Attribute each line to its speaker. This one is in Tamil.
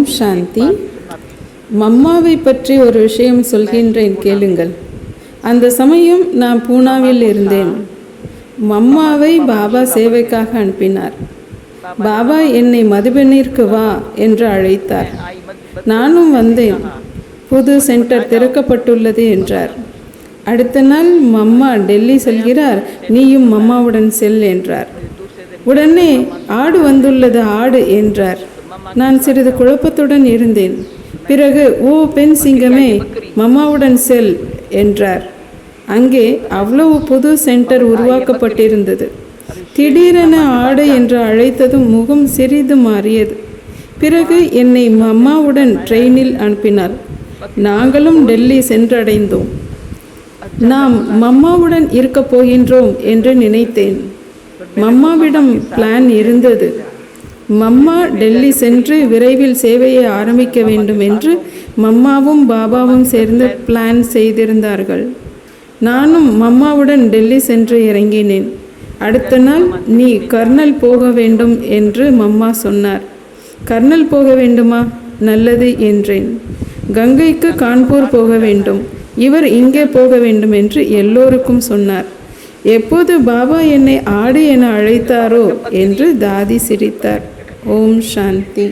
Speaker 1: ஓம் சாந்தி. மம்மாவை பற்றி ஒரு விஷயம் சொல்கின்றேன், கேளுங்கள். அந்த சமயம் நான் பூனாவில் இருந்தேன். மம்மாவை பாபா சேவைக்காக அனுப்பினார். பாபா என்னை மதுபனிற்கு வா என்று அழைத்தார். நானும் வந்தேன். புது சென்டர் திறக்கப்பட்டுள்ளது என்றார். அடுத்த நாள் மம்மா டெல்லி செல்கிறார், நீயும் மம்மாவுடன் செல் என்றார். உடனே ஆடு வந்துள்ளது, ஆடு என்றார். நான் சிறிது குழப்பத்துடன் இருந்தேன். பிறகு ஓ பெண் சிங்கமே, மம்மாவுடன் செல் என்றார். அங்கே அவ்வளவு புது சென்டர் உருவாக்கப்பட்டிருந்தது. திடீரென ஆடு என்று அழைத்ததும் முகம் சிறிது மாறியது. பிறகு என்னை மம்மாவுடன் ட்ரெயினில் அனுப்பினார். நாங்களும் டெல்லி சென்றடைந்தோம். நாம் மம்மாவுடன் இருக்கப் போகின்றோம் என்று நினைத்தேன். மம்மாவிடம் பிளான் இருந்தது. மம்மா டெல்லி சென்று விரைவில் சேவையை ஆரம்பிக்க வேண்டும் என்று மம்மாவும் பாபாவும் சேர்ந்து பிளான் செய்திருந்தார்கள். நானும் மம்மாவுடன் டெல்லி சென்று இறங்கினேன். அடுத்த நாள் நீ கர்னல் போக வேண்டும் என்று மம்மா சொன்னார். கர்னல் போக வேண்டுமா? நல்லது என்றேன். கங்கைக்கு கான்பூர் போக வேண்டும், இவர் இங்கே போக வேண்டும் என்று எல்லோருக்கும் சொன்னார். எப்போது பாபா என்னை ஆடு என அழைத்தாரோ என்று தாதி சிரித்தார். ஓம் சாந்தி.